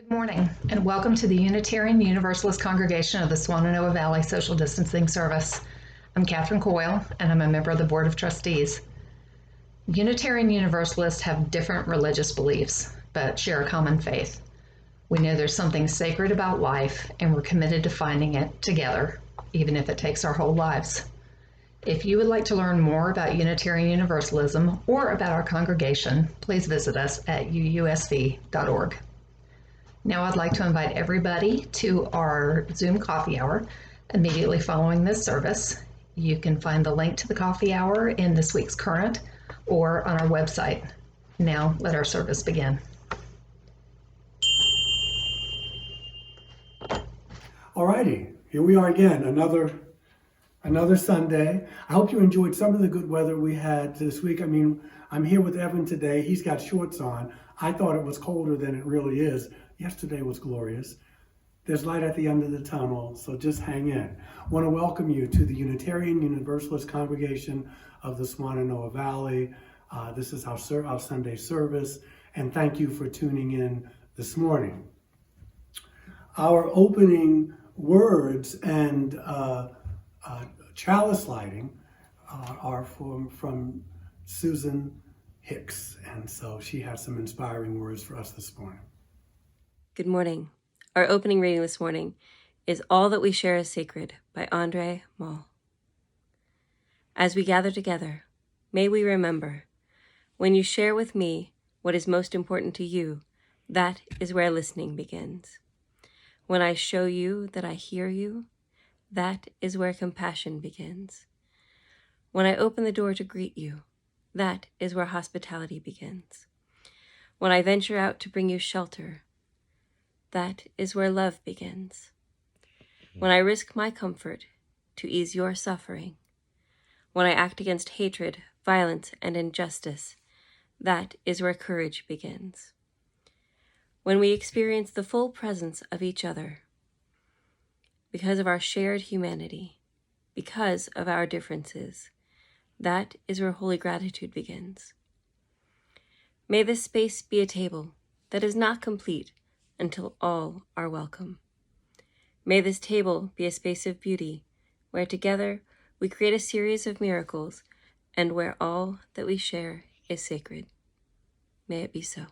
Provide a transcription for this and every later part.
Good morning, and welcome to the Unitarian Universalist Congregation of the Swannanoa Valley Social Distancing Service. I'm Catherine Coyle, and I'm a member of the Board of Trustees. Unitarian Universalists have different religious beliefs, but share a common faith. We know there's something sacred about life, and we're committed to finding it together, even if it takes our whole lives. If you would like to learn more about Unitarian Universalism or about our congregation, please visit us at uusv.org. Now I'd like to invite everybody to our Zoom coffee hour immediately following this service. You can find the link to the coffee hour in this week's Current or on our website. Now let our service begin. All righty, here we are again, another Sunday. I hope you enjoyed some of the good weather we had this week. I mean, I'm here with Evan today. He's got shorts on. I thought it was colder than it really is. Yesterday was glorious. There's light at the end of the tunnel, so just hang in. I want to welcome you to the Unitarian Universalist Congregation of the Swannanoa Valley. This is our Sunday service, and thank you for tuning in this morning. Our opening words and chalice lighting are from Susan Hicks, and so she has some inspiring words for us this morning. Good morning. Our opening reading this morning is All That We Share is Sacred by Andre Moll. As we gather together, may we remember, when you share with me what is most important to you, that is where listening begins. When I show you that I hear you, that is where compassion begins. When I open the door to greet you, that is where hospitality begins. When I venture out to bring you shelter, that is where love begins. When I risk my comfort to ease your suffering, when I act against hatred, violence, and injustice, that is where courage begins. When we experience the full presence of each other, because of our shared humanity, because of our differences, that is where holy gratitude begins. May this space be a table that is not complete until all are welcome. May this table be a space of beauty where together we create a series of miracles and where all that we share is sacred. May it be so.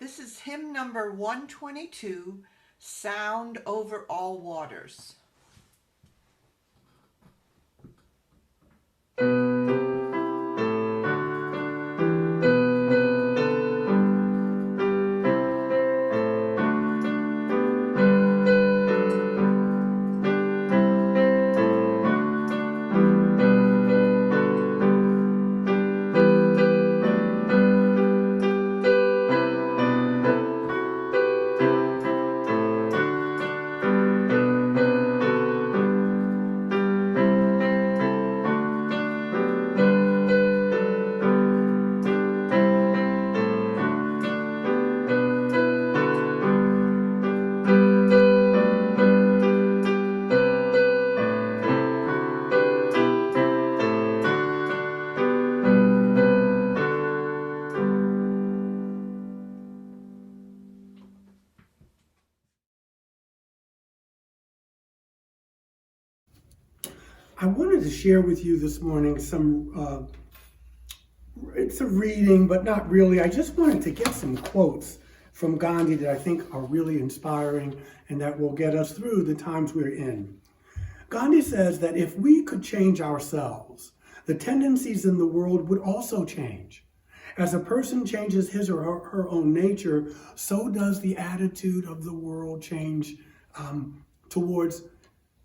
This is hymn number 122, Sound Over All Waters. I wanted to share with you this morning it's a reading, but not really. I just wanted to get some quotes from Gandhi that I think are really inspiring and that will get us through the times we're in. Gandhi says that if we could change ourselves, the tendencies in the world would also change. As a person changes his or her own nature, so does the attitude of the world change towards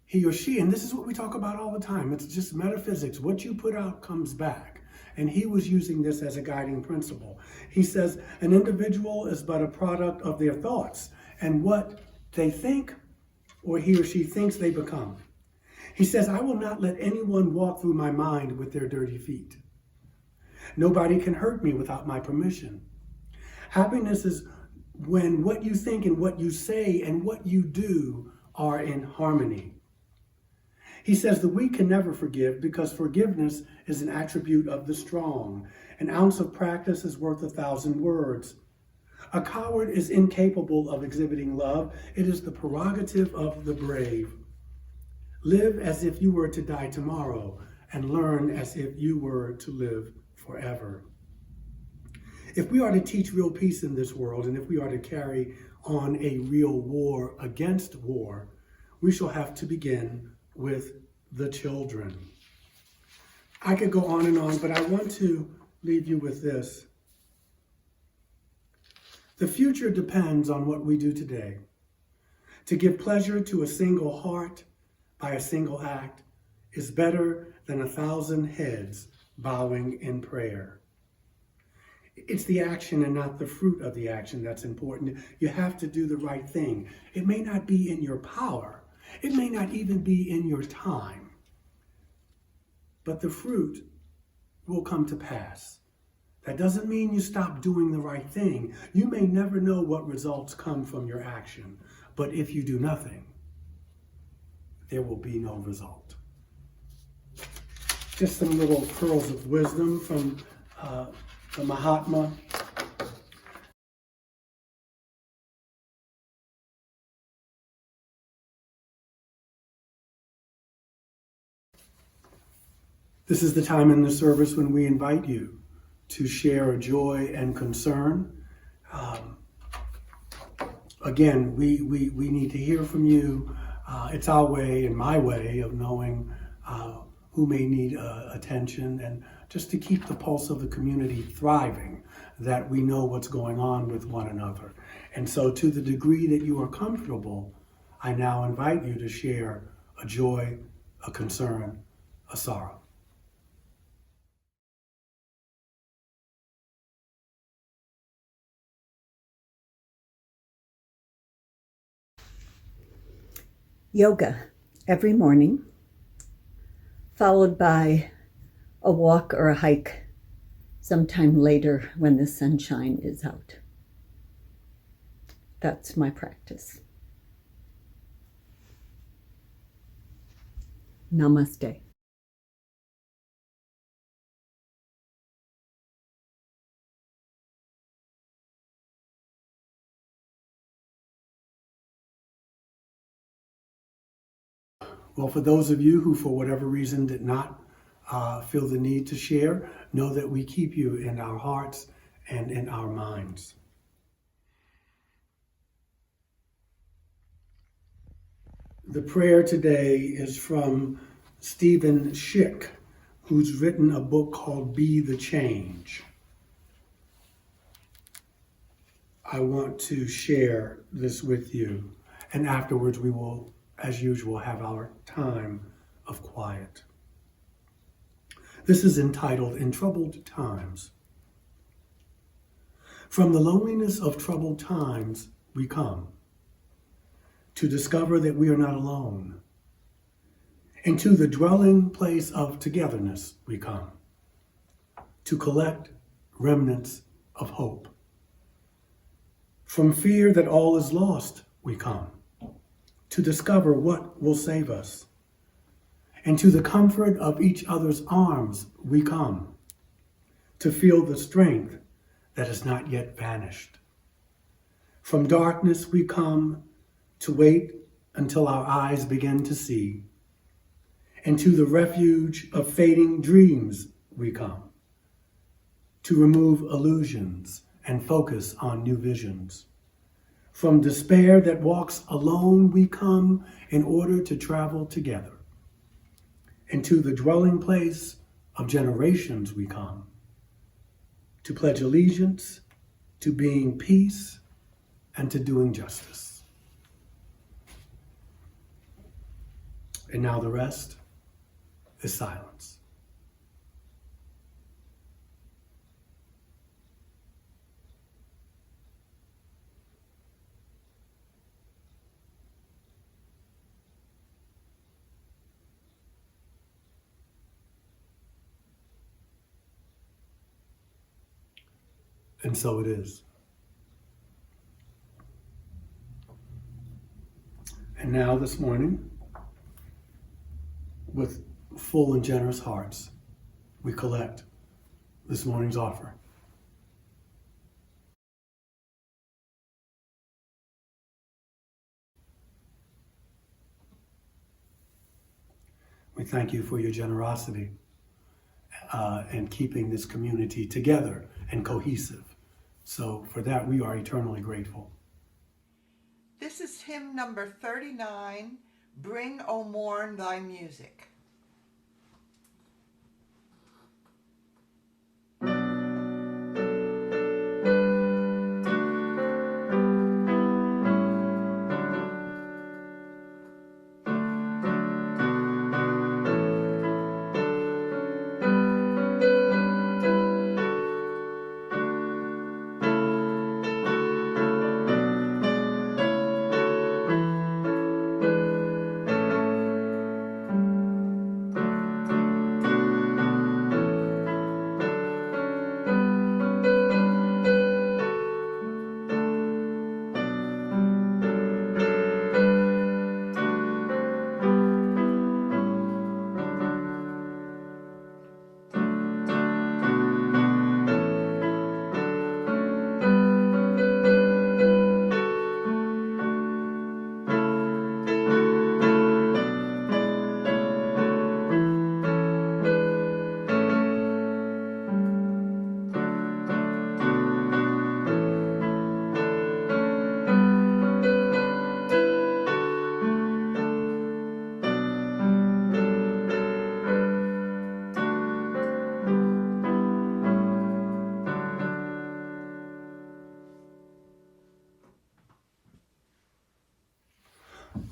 he or she. And this is what we talk about all the time. It's just metaphysics. What you put out comes back. And he was using this as a guiding principle. He says an individual is but a product of their thoughts and what they think or he or she thinks they become. He says, I will not let anyone walk through my mind with their dirty feet. Nobody can hurt me without my permission. Happiness is when what you think and what you say and what you do are in harmony. He says the weak can never forgive because forgiveness is an attribute of the strong. An ounce of practice is worth 1,000 words. A coward is incapable of exhibiting love. It is the prerogative of the brave. Live as if you were to die tomorrow and learn as if you were to live forever. If we are to teach real peace in this world, and if we are to carry on a real war against war, we shall have to begin with the children. I could go on, but I want to leave you with this. The future depends on what we do today. To give pleasure to a single heart by a single act is better than 1,000 heads bowing in prayer. It's the action and not the fruit of the action that's important. You have to do the right thing. It may not be in your power. It may not even be in your time. But the fruit will come to pass. That doesn't mean you stop doing the right thing. You may never know what results come from your action. But if you do nothing, there will be no result. Just some little pearls of wisdom from the Mahatma. This is the time in the service when we invite you to share a joy and concern. Again, we need to hear from you. It's our way and my way of knowing who may need attention, and just to keep the pulse of the community thriving, that we know what's going on with one another. And so to the degree that you are comfortable, I now invite you to share a joy, a concern, a sorrow. Yoga every morning, followed by a walk or a hike sometime later when the sunshine is out. That's my practice. Namaste. Well, for those of you who, for whatever reason, did not feel the need to share, know that we keep you in our hearts and in our minds. The prayer today is from Stephen Schick, who's written a book called Be the Change. I want to share this with you, and afterwards we will, as usual, have our time of quiet. This is entitled, In Troubled Times. From the loneliness of troubled times we come, to discover that we are not alone. Into the dwelling place of togetherness we come, to collect remnants of hope. From fear that all is lost we come, to discover what will save us. And to the comfort of each other's arms we come, to feel the strength that has not yet vanished. From darkness we come to wait until our eyes begin to see. And to the refuge of fading dreams we come, to remove illusions and focus on new visions. From despair that walks alone we come in order to travel together. And to the dwelling place of generations we come, to pledge allegiance, to being peace, and to doing justice. And now the rest is silence. And so it is. And now this morning, with full and generous hearts, we collect this morning's offer. We thank you for your generosity and keeping this community together and cohesive. So for that, we are eternally grateful. This is hymn number 39, Bring, O Morn, Thy Music.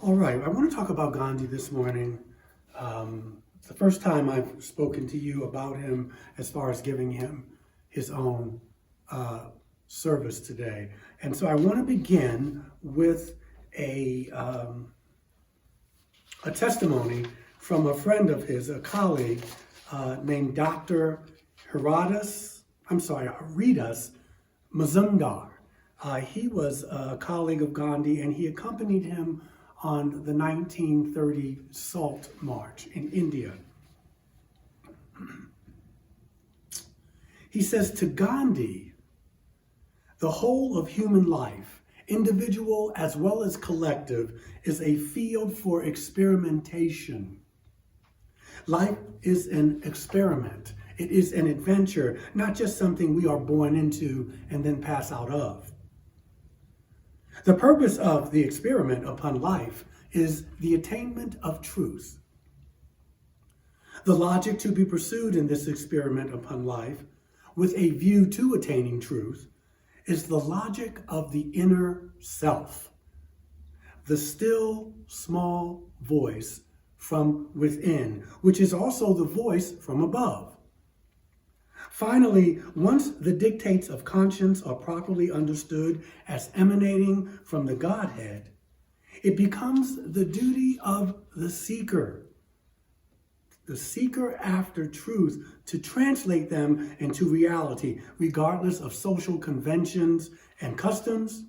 All right, I want to talk about Gandhi this morning. It's the first time I've spoken to you about him as far as giving him his own service today. And so I want to begin with a testimony from a friend of his, a colleague named Dr. Haridas Mazumdar. He was a colleague of Gandhi, and he accompanied him on the 1930 Salt March in India. He says, to Gandhi, the whole of human life, individual as well as collective, is a field for experimentation. Life is an experiment. It is an adventure, not just something we are born into and then pass out of. The purpose of the experiment upon life is the attainment of truth. The logic to be pursued in this experiment upon life, with a view to attaining truth, is the logic of the inner self, the still small voice from within, which is also the voice from above. Finally, once the dictates of conscience are properly understood as emanating from the Godhead, it becomes the duty of the seeker after truth, to translate them into reality, regardless of social conventions and customs,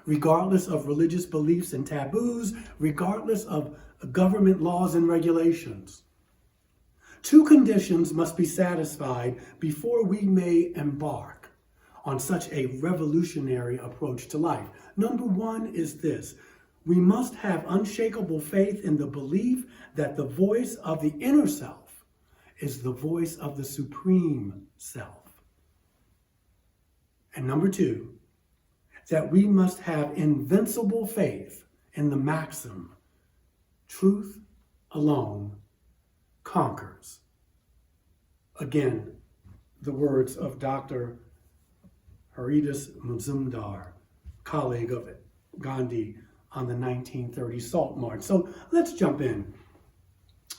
regardless of religious beliefs and taboos, regardless of government laws and regulations. Two conditions must be satisfied before we may embark on such a revolutionary approach to life. Number one is this: we must have unshakable faith in the belief that the voice of the inner self is the voice of the supreme self. And number two, that we must have invincible faith in the maxim, truth alone conquers. Again, the words of Dr. Haridas Mazumdar, colleague of Gandhi on the 1930 Salt March. So let's jump in.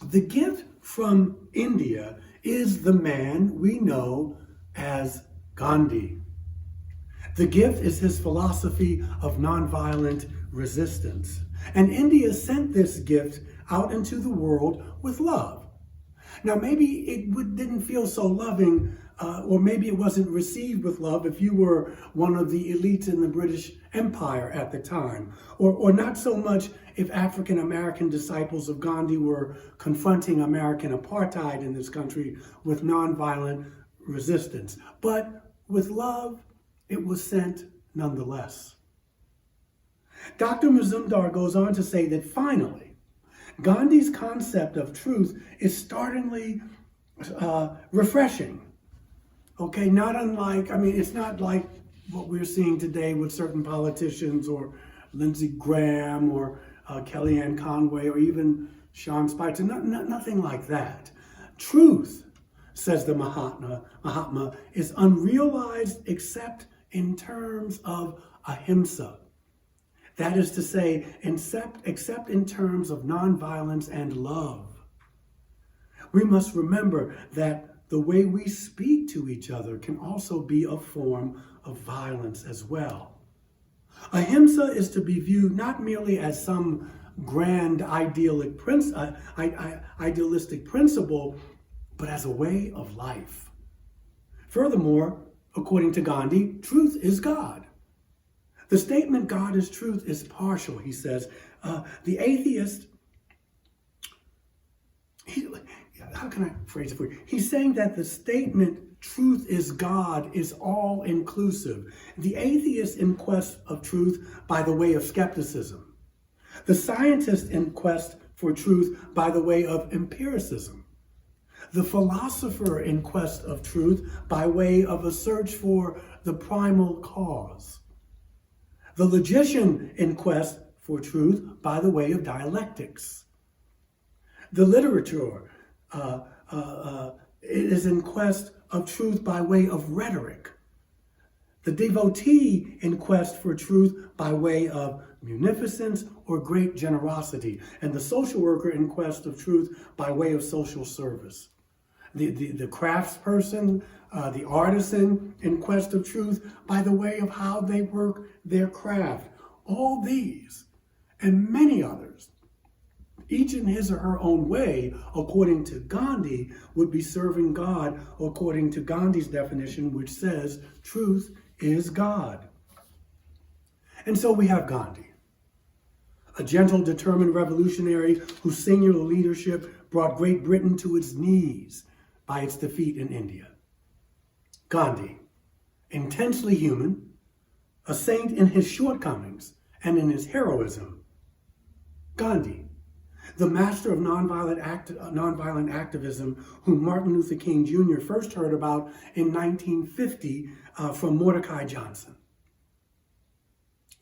The gift from India is the man we know as Gandhi. The gift is his philosophy of nonviolent resistance. And India sent this gift out into the world with love. Now, maybe it didn't feel so loving or maybe it wasn't received with love if you were one of the elites in the British Empire at the time, or not so much if African American disciples of Gandhi were confronting American apartheid in this country with nonviolent resistance. But with love, it was sent nonetheless. Dr. Mazumdar goes on to say that finally, Gandhi's concept of truth is startlingly refreshing. Okay, not unlike, it's not like what we're seeing today with certain politicians or Lindsey Graham or Kellyanne Conway or even Sean Spicer, nothing like that. Truth, says the Mahatma, is unrealized except in terms of ahimsa. That is to say, except in terms of nonviolence and love. We must remember that the way we speak to each other can also be a form of violence as well. Ahimsa is to be viewed not merely as some grand idealistic principle, but as a way of life. Furthermore, according to Gandhi, truth is God. The statement God is truth is partial, he says. The atheist, how can I phrase it for you? He's saying that the statement truth is God is all inclusive. The atheist in quest of truth by the way of skepticism. The scientist in quest for truth by the way of empiricism. The philosopher in quest of truth by way of a search for the primal cause. The logician in quest for truth by the way of dialectics. The literature is in quest of truth by way of rhetoric. The devotee in quest for truth by way of munificence or great generosity. And the social worker in quest of truth by way of social service. The craftsperson, the artisan in quest of truth by the way of how they work their craft. All these and many others, each in his or her own way, according to Gandhi, would be serving God according to Gandhi's definition, which says truth is God. And so we have Gandhi, a gentle, determined revolutionary whose singular leadership brought Great Britain to its knees by its defeat in India. Gandhi, intensely human, a saint in his shortcomings and in his heroism. Gandhi, the master of nonviolent activism, whom Martin Luther King Jr. first heard about in 1950 from Mordecai Johnson.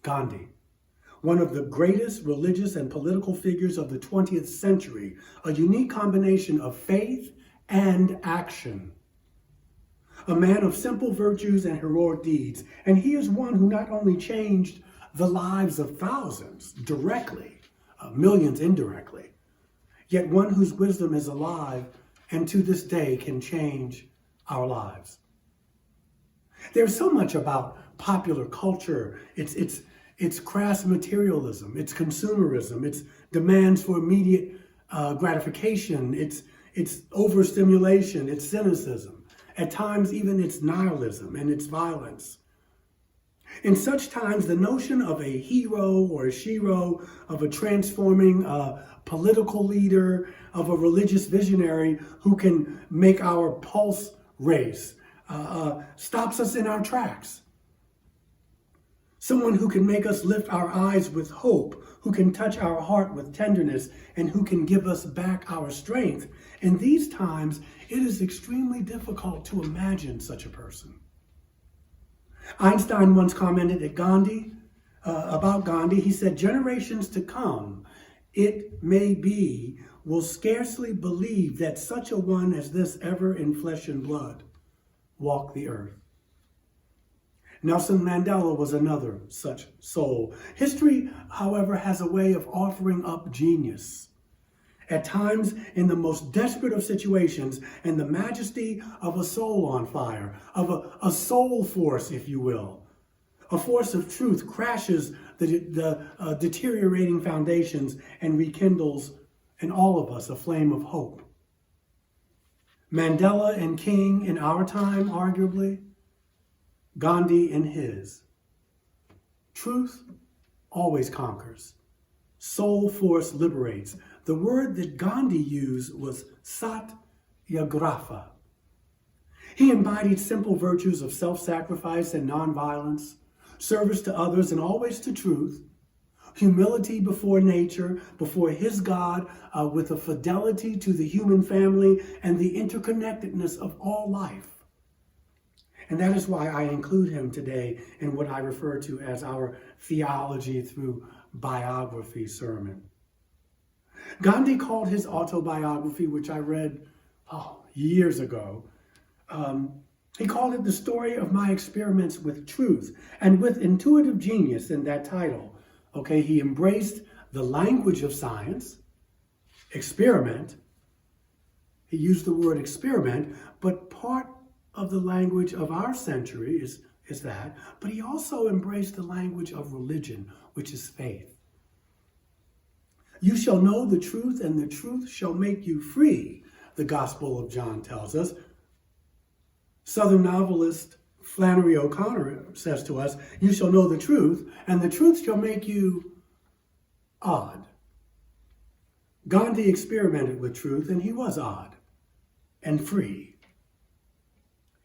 Gandhi, one of the greatest religious and political figures of the 20th century, a unique combination of faith and action. A man of simple virtues and heroic deeds, and he is one who not only changed the lives of thousands directly, millions indirectly, yet one whose wisdom is alive and to this day can change our lives. There's so much about popular culture, its crass materialism, its consumerism, its demands for immediate gratification, its overstimulation, its cynicism, at times even its nihilism and its violence. In such times, the notion of a hero or a shero, of a transforming political leader, of a religious visionary who can make our pulse race, stops us in our tracks. Someone who can make us lift our eyes with hope, who can touch our heart with tenderness, and who can give us back our strength. In these times, it is extremely difficult to imagine such a person. Einstein once commented about Gandhi. He said, generations to come, it may be, will scarcely believe that such a one as this ever in flesh and blood walked the earth. Nelson Mandela was another such soul. History, however, has a way of offering up genius. At times, in the most desperate of situations, and the majesty of a soul on fire, of a soul force, if you will, a force of truth crashes the deteriorating foundations and rekindles in all of us a flame of hope. Mandela and King in our time, arguably, Gandhi in his. Truth always conquers. Soul force liberates. The word that Gandhi used was satyagraha. He embodied simple virtues of self-sacrifice and nonviolence, service to others and always to truth, humility before nature, before his God, with a fidelity to the human family and the interconnectedness of all life. And that is why I include him today in what I refer to as our theology through biography sermon. Gandhi called his autobiography, which I read years ago, he called it the story of my experiments with truth, and with intuitive genius in that title. Okay, he embraced the language of science, experiment. He used the word experiment, but part of the language of our century is that, but he also embraced the language of religion, which is faith. You shall know the truth, and the truth shall make you free, the Gospel of John tells us. Southern novelist Flannery O'Connor says to us, you shall know the truth, and the truth shall make you odd. Gandhi experimented with truth, and he was odd and free.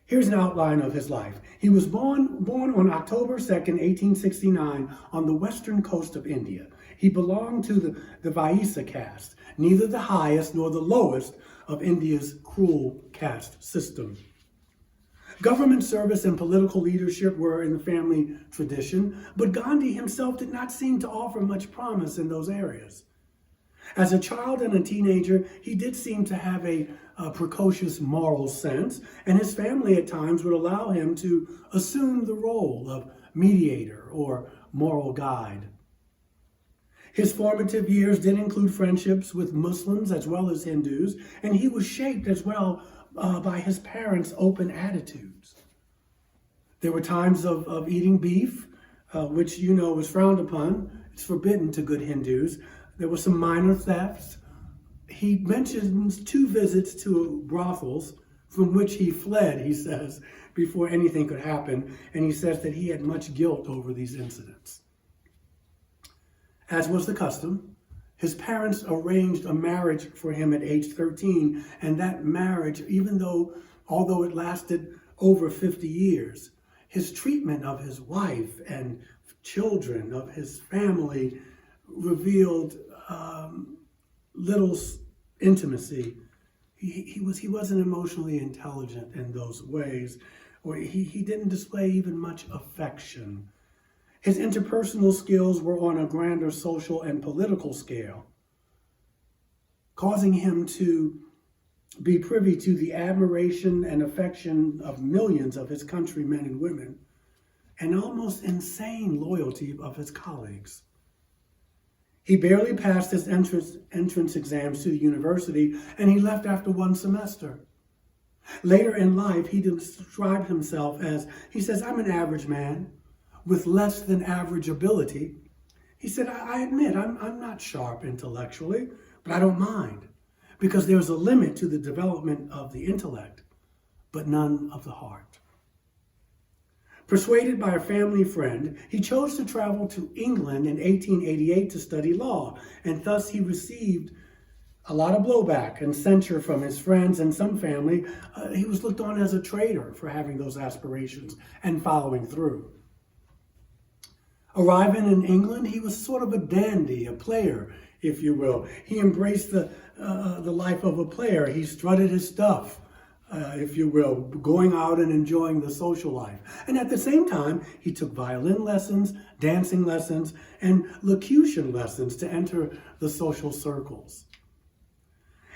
Here's an outline of his life. He was born on October 2nd, 1869, on the western coast of India. He belonged to the Vaisya caste, neither the highest nor the lowest of India's cruel caste system. Government service and political leadership were in the family tradition, but Gandhi himself did not seem to offer much promise in those areas. As a child and a teenager, he did seem to have a precocious moral sense, and his family at times would allow him to assume the role of mediator or moral guide. His formative years did include friendships with Muslims as well as Hindus, and he was shaped as well by his parents' open attitudes. There were times of eating beef, which you know is frowned upon. It's forbidden to good Hindus. There were some minor thefts. He mentions 2 visits to brothels from which he fled, he says, before anything could happen. And he says that he had much guilt over these incidents. As was the custom, his parents arranged a marriage for him at age 13. And that marriage, although it lasted over 50 years, his treatment of his wife and children, of his family, revealed little intimacy. He wasn't emotionally intelligent in those ways, or he didn't display even much affection. His interpersonal skills were on a grander social and political scale, causing him to be privy to the admiration and affection of millions of his countrymen and women, and almost insane loyalty of his colleagues. He barely passed his entrance exams to the university, and he left after 1 semester. Later in life, he described himself as, he says, I'm an average man with less than average ability. He said, I admit I'm not sharp intellectually, but I don't mind, because there's a limit to the development of the intellect, but none of the heart. Persuaded by a family friend, he chose to travel to England in 1888 to study law, and thus he received a lot of blowback and censure from his friends and some family. He was looked on as a traitor for having those aspirations and following through. Arriving in England, he was sort of a dandy, a player, if you will. He embraced the life of a player. He strutted his stuff, if you will, going out and enjoying the social life. And at the same time, he took violin lessons, dancing lessons, and locution lessons to enter the social circles.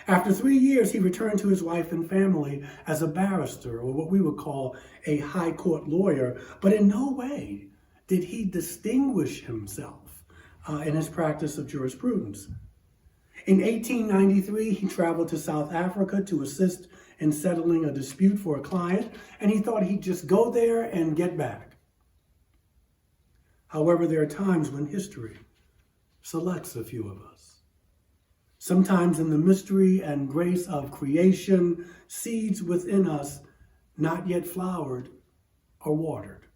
After 3 years, he returned to his wife and family as a barrister, or what we would call a high court lawyer, but in no way did he distinguish himself in his practice of jurisprudence. In 1893, he traveled to South Africa to assist in settling a dispute for a client, and he thought he'd just go there and get back. However, there are times when history selects a few of us. Sometimes in the mystery and grace of creation, seeds within us not yet flowered or watered.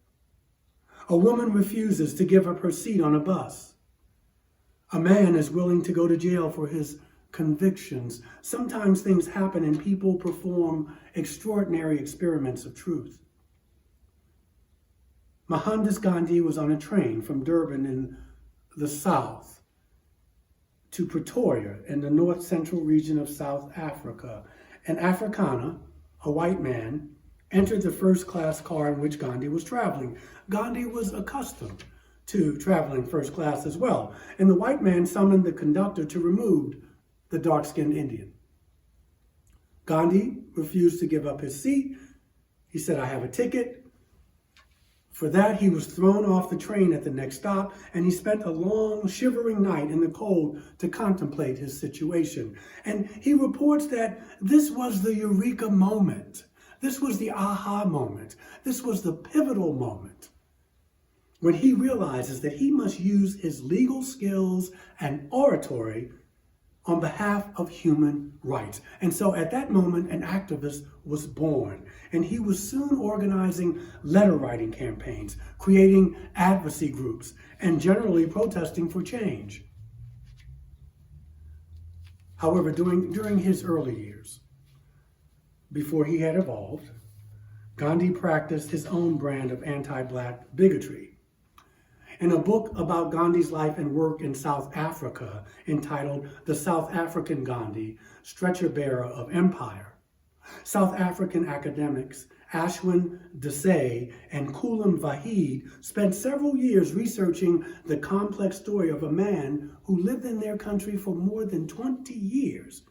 A woman refuses to give up her seat on a bus. A man is willing to go to jail for his convictions. Sometimes things happen and people perform extraordinary experiments of truth. Mohandas Gandhi was on a train from Durban in the south to Pretoria in the north-central region of South Africa. An Afrikaner, a white man, entered the first-class car in which Gandhi was traveling. Gandhi was accustomed to traveling first class as well, and the white man summoned the conductor to remove the dark-skinned Indian. Gandhi refused to give up his seat. He said, "I have a ticket." For that, he was thrown off the train at the next stop, and he spent a long, shivering night in the cold to contemplate his situation. And he reports that this was the eureka moment. This was the aha moment. This was the pivotal moment when he realizes that he must use his legal skills and oratory on behalf of human rights. And so at that moment, an activist was born, and he was soon organizing letter writing campaigns, creating advocacy groups, and generally protesting for change. However, during his early years, before he had evolved, Gandhi practiced his own brand of anti-Black bigotry. In a book about Gandhi's life and work in South Africa entitled The South African Gandhi, Stretcher Bearer of Empire, South African academics Ashwin Desai and Kulam Vahid spent several years researching the complex story of a man who lived in their country for more than 20 years,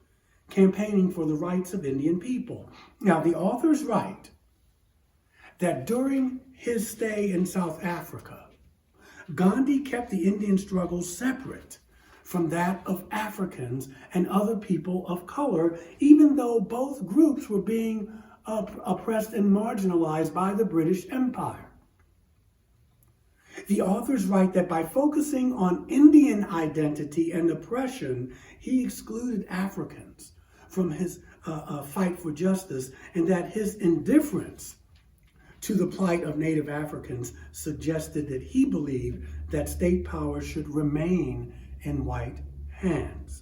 campaigning for the rights of Indian people. Now, the authors write that during his stay in South Africa, Gandhi kept the Indian struggle separate from that of Africans and other people of color, even though both groups were being oppressed and marginalized by the British Empire. The authors write that by focusing on Indian identity and oppression, he excluded Africans from his fight for justice, and that his indifference to the plight of Native Africans suggested that he believed that state power should remain in white hands,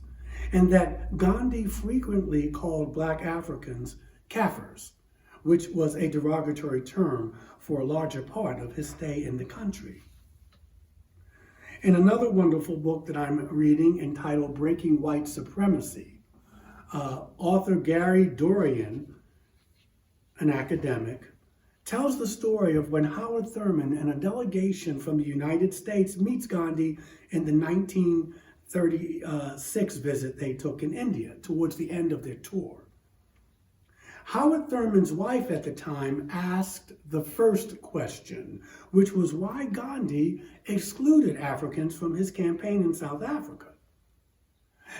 and that Gandhi frequently called Black Africans Kafirs, which was a derogatory term for a larger part of his stay in the country. In another wonderful book that I'm reading entitled Breaking White Supremacy, author Gary Dorian, an academic, tells the story of when Howard Thurman and a delegation from the United States meets Gandhi in the 1936 visit they took in India towards the end of their tour. Howard Thurman's wife at the time asked the first question, which was why Gandhi excluded Africans from his campaign in South Africa.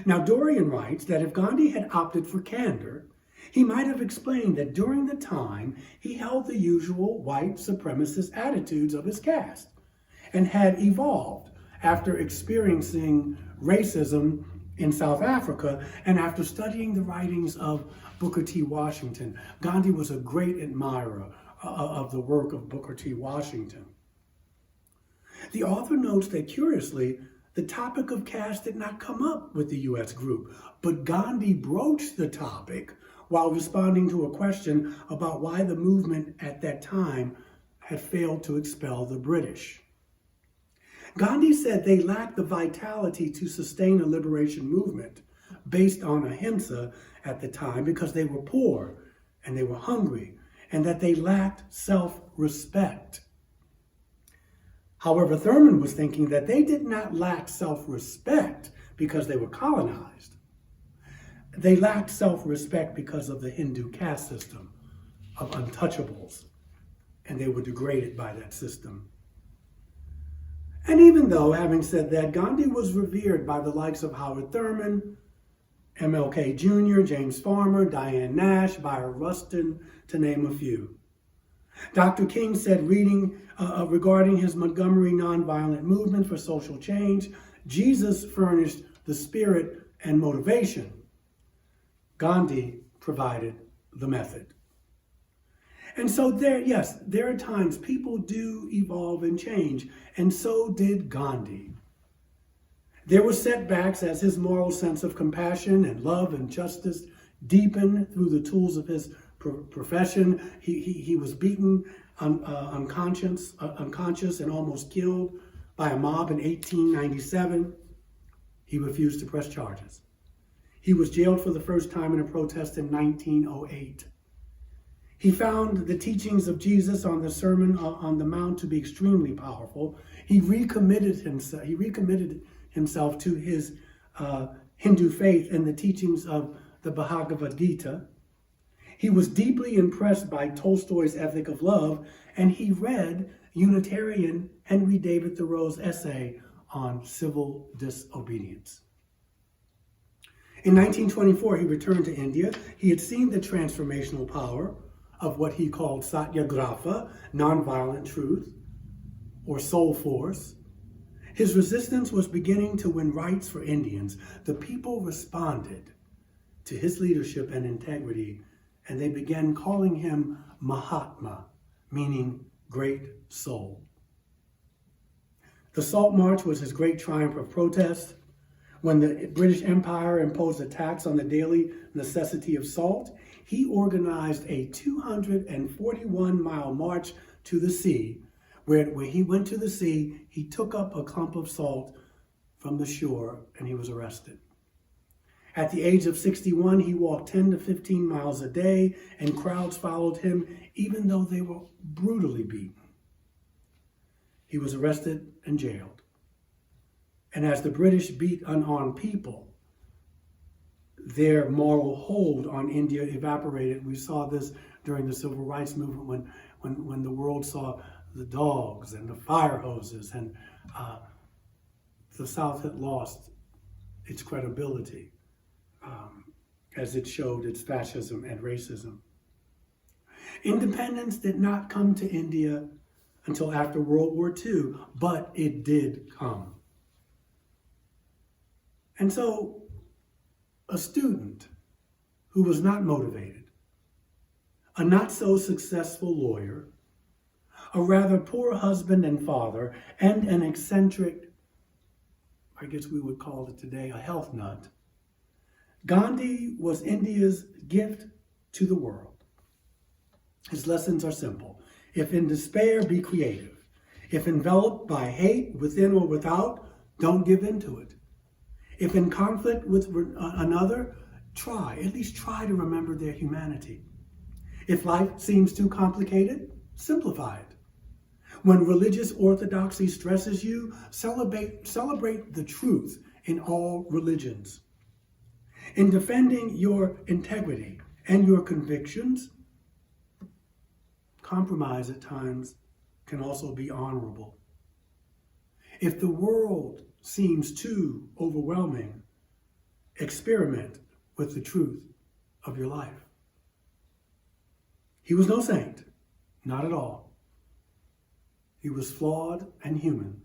Now, Dorian writes that if Gandhi had opted for candor, he might have explained that during the time he held the usual white supremacist attitudes of his caste and had evolved after experiencing racism in South Africa and after studying the writings of Booker T. Washington. Gandhi was a great admirer of the work of Booker T. Washington. The author notes that curiously, the topic of caste did not come up with the U.S. group, but Gandhi broached the topic while responding to a question about why the movement at that time had failed to expel the British. Gandhi said they lacked the vitality to sustain a liberation movement based on ahimsa at the time because they were poor and they were hungry and that they lacked self-respect. However, Thurman was thinking that they did not lack self-respect because they were colonized. They lacked self-respect because of the Hindu caste system of untouchables, and they were degraded by that system. And even though, having said that, Gandhi was revered by the likes of Howard Thurman, MLK Jr., James Farmer, Diane Nash, Byron Rustin, to name a few. Dr. King said, regarding his Montgomery nonviolent movement for social change, Jesus furnished the spirit and motivation, Gandhi provided the method. And so there are times people do evolve and change, and so did Gandhi. There were setbacks as his moral sense of compassion and love and justice deepened through the tools of his profession. He was beaten unconscious and almost killed by a mob in 1897. He refused to press charges. He was jailed for the first time in a protest in 1908. He found the teachings of Jesus on the Sermon on the Mount to be extremely powerful. He recommitted himself to his Hindu faith and the teachings of the Bhagavad Gita. He was deeply impressed by Tolstoy's ethic of love, and he read Unitarian Henry David Thoreau's essay on civil disobedience. In 1924, he returned to India. He had seen the transformational power of what he called satyagraha, nonviolent truth, or soul force. His resistance was beginning to win rights for Indians. The people responded to his leadership and integrity, and they began calling him Mahatma, meaning great soul. The Salt March was his great triumph of protest. When the British Empire imposed a tax on the daily necessity of salt, he organized a 241-mile march to the sea, where he went to the sea, he took up a clump of salt from the shore, and he was arrested. At the age of 61, he walked 10 to 15 miles a day, and crowds followed him, even though they were brutally beaten. He was arrested and jailed. And as the British beat unarmed people, their moral hold on India evaporated. We saw this during the Civil Rights Movement when the world saw the dogs and the fire hoses, and the South had lost its credibility as it showed its fascism and racism. Independence did not come to India until after World War II, but it did come. And so a student who was not motivated, a not so successful lawyer, a rather poor husband and father, and an eccentric, I guess we would call it today, a health nut, Gandhi was India's gift to the world. His lessons are simple. If in despair, be creative. If enveloped by hate, within or without, don't give in to it. If in conflict with another, at least try to remember their humanity. If life seems too complicated, simplify it. When religious orthodoxy stresses you, celebrate the truth in all religions. In defending your integrity and your convictions, compromise at times can also be honorable. If the world seems too overwhelming, experiment with the truth of your life. He was no saint, not at all. He was flawed and human.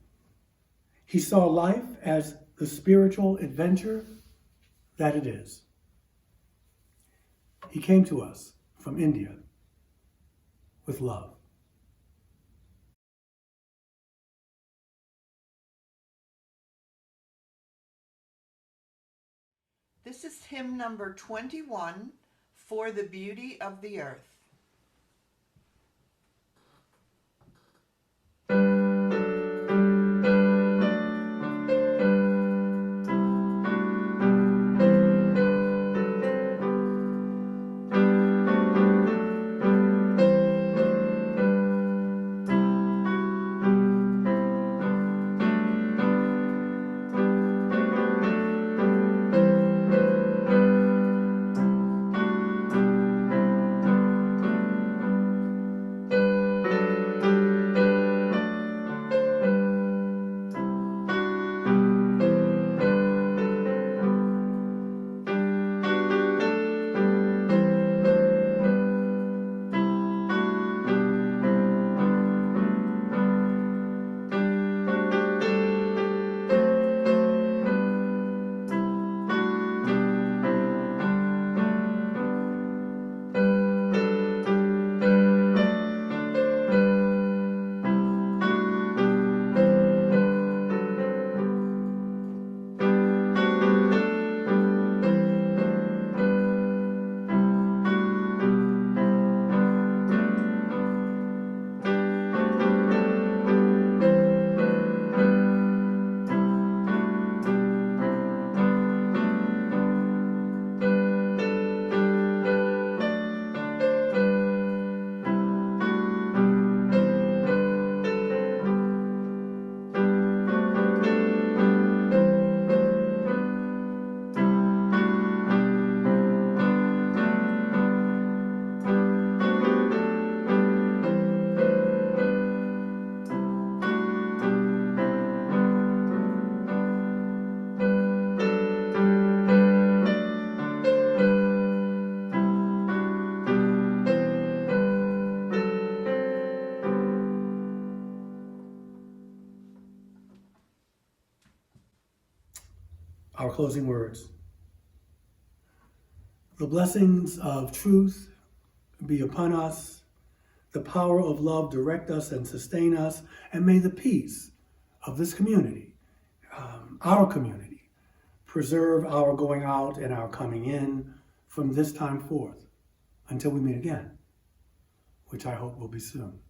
He saw life as the spiritual adventure that it is. He came to us from India with love. This is hymn number 21, For the Beauty of the Earth. Our closing words. The blessings of truth be upon us. The power of love direct us and sustain us. And may the peace of this community, our community, preserve our going out and our coming in from this time forth until we meet again, which I hope will be soon.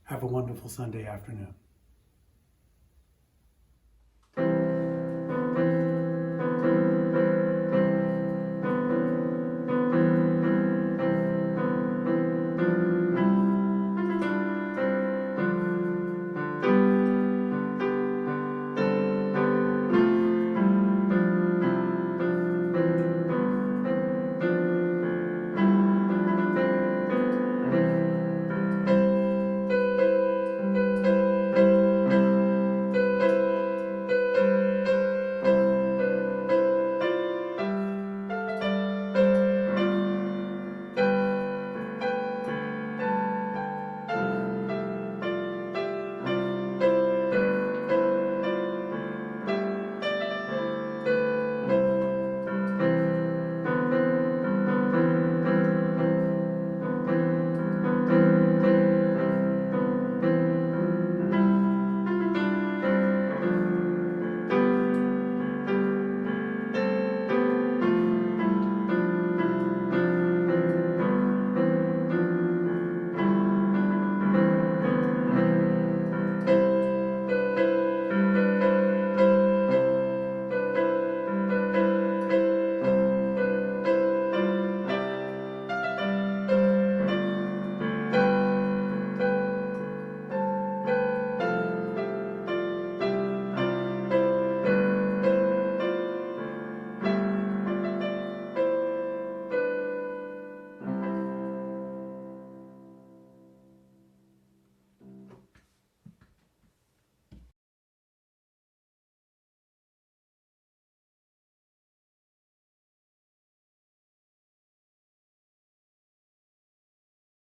Have a wonderful Sunday afternoon.